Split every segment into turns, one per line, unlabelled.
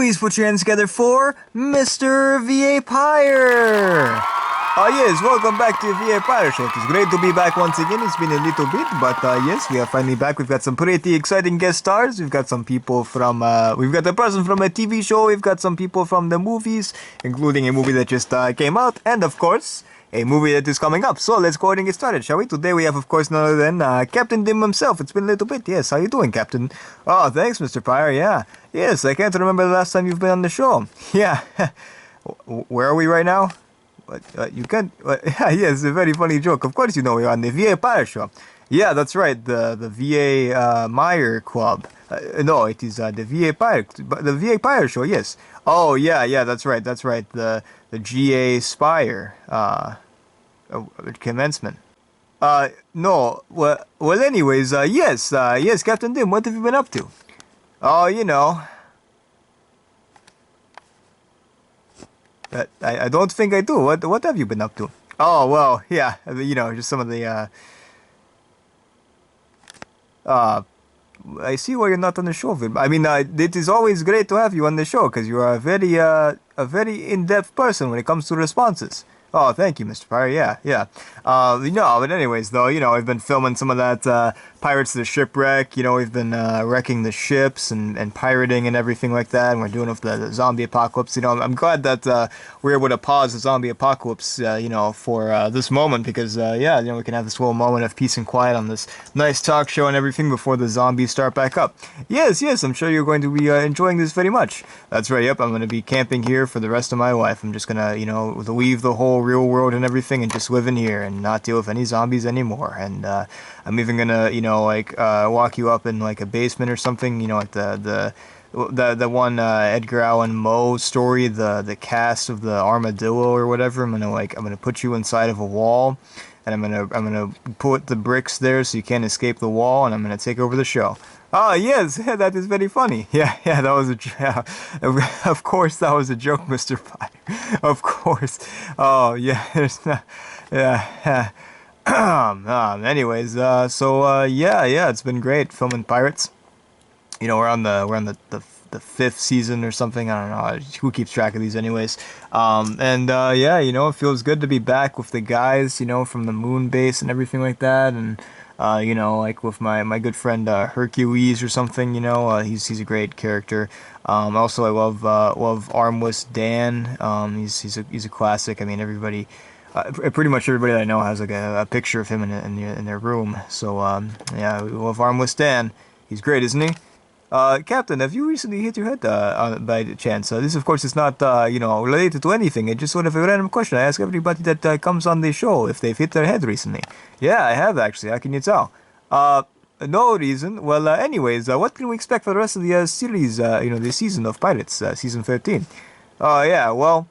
please put your hands together for Mr. V.A. Pire! Yes, welcome back to the V.A. Pire Show. It's great to be back once again. It's been a little bit, but yes, we are finally back. We've got some pretty exciting guest stars. We've got some people from, we've got a person from a TV show. We've got some people from the movies, including a movie that just came out, and of course, a movie that is coming up. So let's go ahead and get started, shall we? Today we have, of course, none other than Captain Dim himself. It's been a little bit. Yes, how you doing, Captain? Oh, thanks, Mr. Pire. Yeah. Yes, I can't remember the last time you've been on the show. Yeah. Where are we right now? You can't... yes, a very funny joke. Of course you know we're on the V.A. Pire Show. Yeah, that's right. The V.A. Meyer Club. No, it is the V.A. Pire... The V.A. Pire Show, yes. Oh, yeah, that's right. The G.A. Spire commencement. No. Well, anyways, yes, Captain Dim, what have you been up to? Oh, you know... I don't think I do. What have you been up to? Oh, well, yeah, you know, just some of the, I see why you're not on the show, Vin. I mean, it is always great to have you on the show, because you are a very in-depth person when it comes to responses. Oh, thank you, Mr. Pire. Yeah. No, but anyways, though, you know, I've been filming some of that, Pirates of the Shipwreck. You know, we've been, wrecking the ships and pirating and everything like that, and we're doing it with the zombie apocalypse. You know, I'm glad that, we're able to pause the zombie apocalypse, you know, for, this moment, because, yeah, you know, we can have this little moment of peace and quiet on this nice talk show and everything before the zombies start back up. Yes, I'm sure you're going to be, enjoying this very much. That's right, yep, I'm going to be camping here for the rest of my life. I'm just gonna, you know, leave the whole real world and everything and just live in here and not deal with any zombies anymore. And I'm even gonna, you know, like walk you up in like a basement or something, you know, like the one Edgar Allan Poe story, the cast of the armadillo or whatever. I'm gonna put you inside of a wall, and I'm gonna put the bricks there so you can't escape the wall, and I'm gonna take over the show. Oh, yes, that is very funny. Yeah, that was of course that was a joke, Mr. Pire. Of course. Oh, yeah, there's not, yeah. Anyways, so, yeah, it's been great filming Pirates. You know, we're on the fifth season or something. I don't know who keeps track of these anyways. Yeah, you know, it feels good to be back with the guys, you know, from the moon base and everything like that. And you know, like with my good friend Hercules or something, you know, he's a great character. Also I love Armless Dan. He's a classic. I mean, everybody, pretty much everybody that I know has like a picture of him in their room. So yeah, we love Armless Dan. He's great, isn't he? Captain, have you recently hit your head by chance? This, of course, is not, you know, related to anything. It's just sort of a random question. I ask everybody that comes on the show if they've hit their head recently. Yeah, I have, actually. How can you tell? No reason. Well, anyways, what can we expect for the rest of the series, you know, the season of Pirates, season 13? Yeah, well,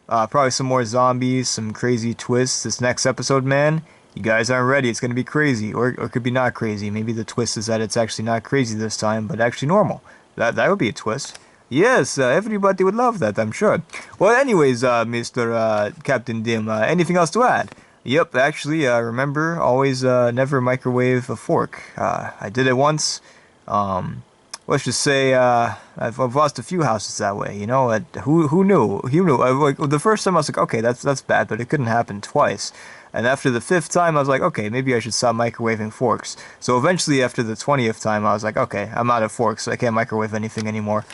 probably some more zombies, some crazy twists this next episode, man. You guys aren't ready. It's going to be crazy, or it could be not crazy. Maybe the twist is that it's actually not crazy this time, but actually normal. That would be a twist. Yes, everybody would love that, I'm sure. Well, anyways, Mr. Captain Dim, anything else to add? Yep, actually, remember, always never microwave a fork. I did it once. Let's just say I've lost a few houses that way. You know, who knew? Who knew? Like the first time I was like, okay, that's bad, but it couldn't happen twice. And after the 5th time, I was like, okay, maybe I should stop microwaving forks. So eventually, after the 20th time, I was like, okay, I'm out of forks, so I can't microwave anything anymore.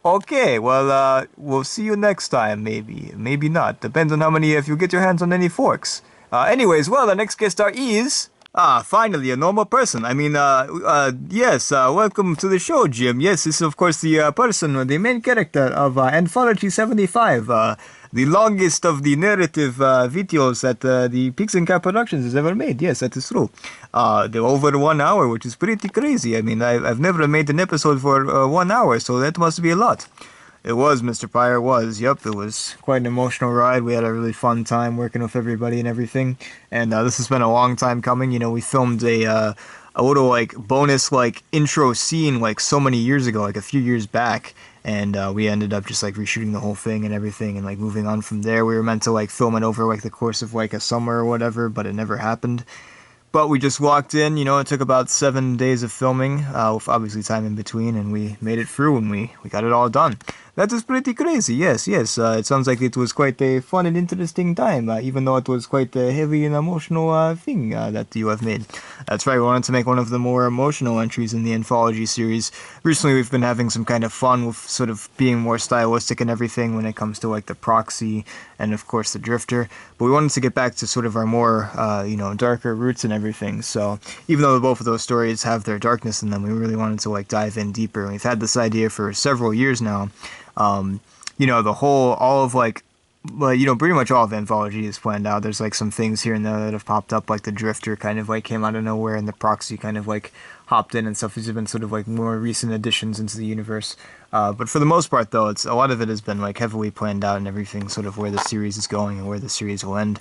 Okay, well, we'll see you next time, maybe. Maybe not. Depends on how many, if you get your hands on any forks. Anyways, well, the next guest star is... finally, a normal person. I mean, yes, welcome to the show, Jim. Yes, this is, of course, the person, the main character of Anthology 75, the longest of the narrative videos that the Pigs and Cat Productions has ever made. Yes, that is true. They're over 1 hour, which is pretty crazy. I mean, I've never made an episode for 1 hour, so that must be a lot. It was, Mr. Pire, was. Yep, it was quite an emotional ride. We had a really fun time working with everybody and everything. And this has been a long time coming. You know, we filmed a little, like, bonus, like, intro scene, like, so many years ago, like, a few years back. And we ended up just, like, reshooting the whole thing and everything and, like, moving on from there. We were meant to, like, film it over, like, the course of, like, a summer or whatever, but it never happened. But we just walked in, it took about 7 days of filming, with obviously time in between, and we made it through and we got it all done. That is pretty crazy, yes, yes. It sounds like it was quite a fun and interesting time, even though it was quite a heavy and emotional thing that you have made. That's right, we wanted to make one of the more emotional entries in the anthology series. Recently we've been having some kind of fun with sort of being more stylistic and everything when it comes to like the proxy and of course the drifter, but we wanted to get back to sort of our more, darker roots and everything. So even though both of those stories have their darkness in them, we really wanted to like dive in deeper. And we've had this idea for several years now. All of like, pretty much all of Anthology is planned out. There's like some things here and there that have popped up, like the Drifter kind of like came out of nowhere, and the Proxy kind of like hopped in and stuff. These have been sort of like more recent additions into the universe. But for the most part, though, a lot of it has been like heavily planned out and everything, sort of where the series is going and where the series will end.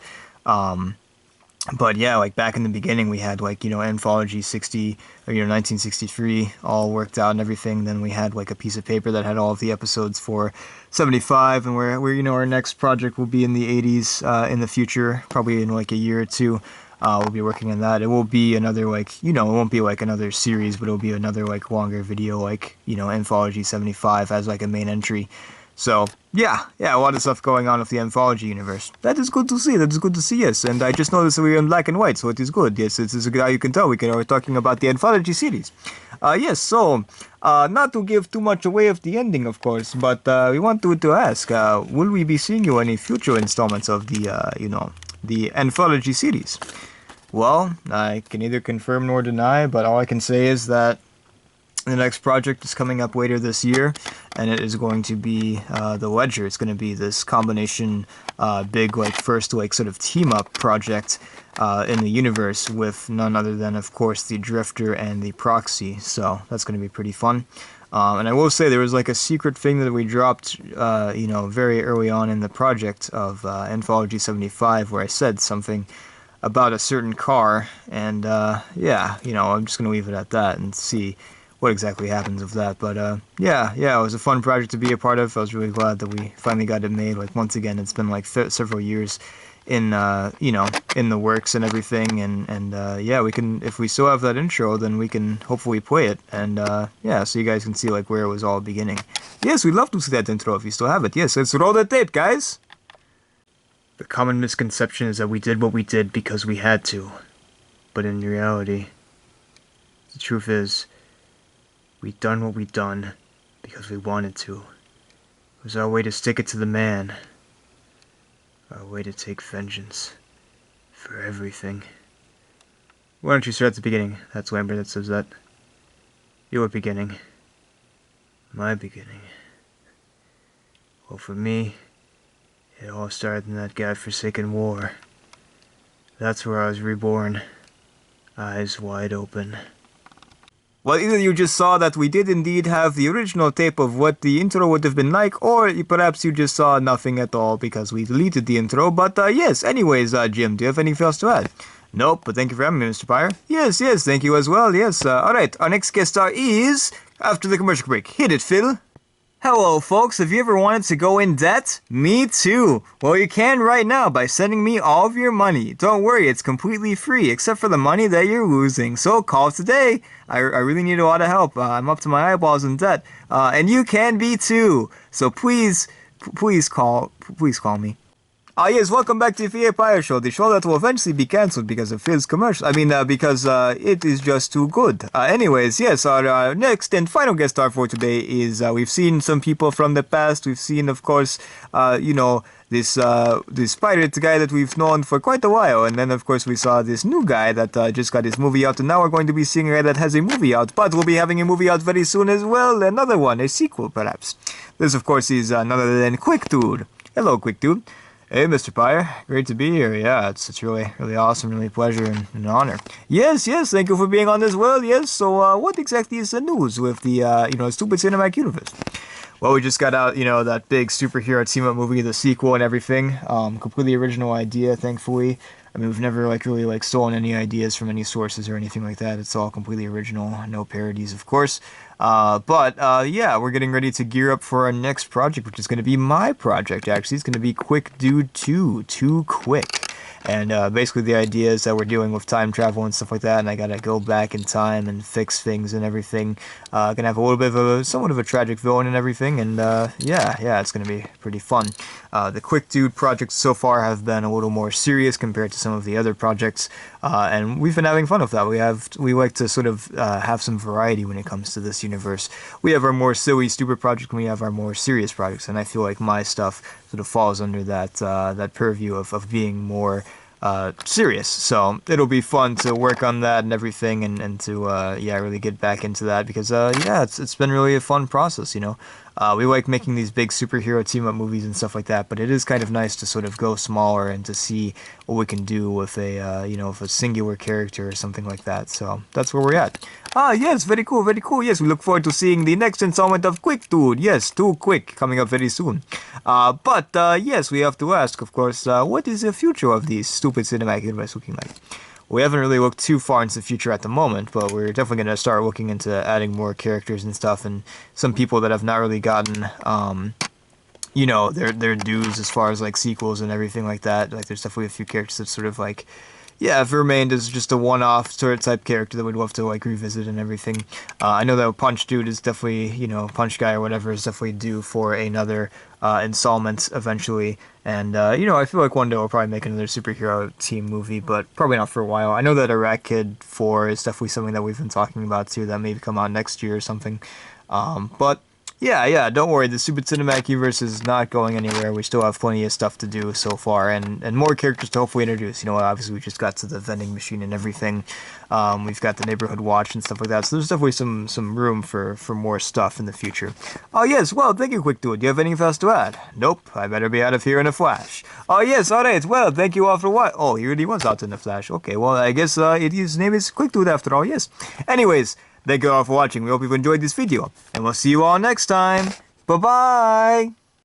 But yeah, like back in the beginning, we had like, Anthology 60, or 1963 all worked out and everything. Then we had like a piece of paper that had all of the episodes for 75, and where our next project will be in the 80s, in the future, probably in like a year or two. We'll be working on that. It will be another like, it won't be like another series, but it'll be another like longer video, like, Anthology 75 as like a main entry. So, yeah, a lot of stuff going on with the Anthology universe. That is good to see, yes. And I just noticed that we're in black and white, so it is good. Yes, it is good how you can tell. We're talking about the Anthology series. Yes, so, not to give too much away of the ending, of course, but we want to ask, will we be seeing you in any future installments of the Anthology series? Well, I can neither confirm nor deny, but all I can say is that the next project is coming up later this year, and it is going to be the Ledger. It's going to be this combination, big, like, first, like, sort of team-up project in the universe with none other than, of course, the Drifter and the Proxy. So that's going to be pretty fun. And I will say there was, like, a secret thing that we dropped, very early on in the project of Anthology 75, where I said something about a certain car, and, I'm just going to leave it at that and see what exactly happens with that. But it was a fun project to be a part of. I was really glad that we finally got it made. Like, once again, it's been like several years in in the works and everything, and we can, if we still have that intro, then we can hopefully play it, and so you guys can see like where it was all beginning. Yes, we'd love to see that intro if you still have it. Yes, let's roll the tape, guys. The common misconception is that we did what we did because we had to, but in reality, the truth is, we done what we done because we wanted to. It was our way to stick it to the man. Our way to take vengeance for everything. Why don't you start at the beginning? That's Lambert that says that. Your beginning. My beginning. Well, for me, it all started in that godforsaken war. That's where I was reborn. Eyes wide open. Well, either you just saw that we did indeed have the original tape of what the intro would have been like, or perhaps you just saw nothing at all because we deleted the intro. But yes, anyways, Jim, do you have anything else to add? Nope, but thank you for having me, Mr. Pire. Yes, thank you as well, yes. Alright, our next guest star is... after the commercial break. Hit it, Phil. Hello, folks. Have you ever wanted to go in debt? Me too. Well, you can right now by sending me all of your money. Don't worry, it's completely free, except for the money that you're losing. So call today. I really need a lot of help. I'm up to my eyeballs in debt. And you can be too. So please call me. Yes, welcome back to the Pire Show, the show that will eventually be cancelled because of Phil's commercial. Because it is just too good. Anyways, yes, our next and final guest star for today is, we've seen some people from the past. We've seen, of course, this pirate guy that we've known for quite a while. And then, of course, we saw this new guy that just got his movie out. And now we're going to be seeing a guy that has a movie out. But we'll be having a movie out very soon as well. Another one, a sequel, perhaps. This, of course, is none other than Quick Dude. Hello, Quick Dude. Hey, Mr. Pire. Great to be here. Yeah, it's really awesome, really a pleasure and an honor. Yes, thank you for being on this world. Yes, so what exactly is the news with the, stupid cinematic universe? Well, we just got out, that big superhero team-up movie, the sequel and everything. Completely original idea, thankfully. I mean, we've never, really stolen any ideas from any sources or anything like that. It's all completely original, no parodies, of course. We're getting ready to gear up for our next project, which is going to be my project, actually. It's going to be Quick Dude 2, Too Quick. And basically the idea is that we're dealing with time travel and stuff like that, and I gotta go back in time and fix things and everything. Gonna have a little bit of somewhat of a tragic villain and everything, and yeah, it's gonna be pretty fun. The Quick Dude projects so far have been a little more serious compared to some of the other projects, and we've been having fun with that. We like to sort of have some variety when it comes to this universe. We have our more silly, stupid projects, and we have our more serious projects, and I feel like my stuff sort of falls under that purview of being more serious. So it'll be fun to work on that and everything, and to yeah, really get back into that, because yeah, it's been really a fun process, you know. We like making these big superhero team-up movies and stuff like that, but it is kind of nice to sort of go smaller and to see what we can do with a, you know, with a singular character or something like that. So that's where we're at. Ah, yes, very cool, very cool. Yes, we look forward to seeing the next installment of Quick Dude. Yes, Too Quick, coming up very soon. But yes, we have to ask, of course, what is the future of these stupid cinematic universe looking like? We haven't really looked too far into the future at the moment, but we're definitely going to start looking into adding more characters and stuff, and some people that have not really gotten, you know, their dues as far as like sequels and everything like that. Like, there's definitely a few characters that sort of like, yeah, have remained as just a one-off sort of type character that we'd love to like revisit and everything. I know that Punch Dude is definitely, you know, Punch Guy or whatever is definitely due for another installment eventually. And, you know, I feel like one day we'll probably make another superhero team movie, but probably not for a while. I know that Iraq Kid 4 is definitely something that we've been talking about too, that may come out next year or something. But yeah, don't worry, the Super Cinematic Universe is not going anywhere. We still have plenty of stuff to do so far, and more characters to hopefully introduce. You know, obviously we just got to the vending machine and everything. We've got the neighborhood watch and stuff like that, so there's definitely some room for more stuff in the future. Oh yes, well, thank you, Quick Dude. Do you have anything else to add? Nope, I better be out of here in a flash. Oh yes, alright, well, thank you all for what? Oh, he really was out in a flash. Okay, well, I guess his name is Quick Dude after all, yes. Anyways, thank you all for watching. We hope you've enjoyed this video, and we'll see you all next time. Bye-bye!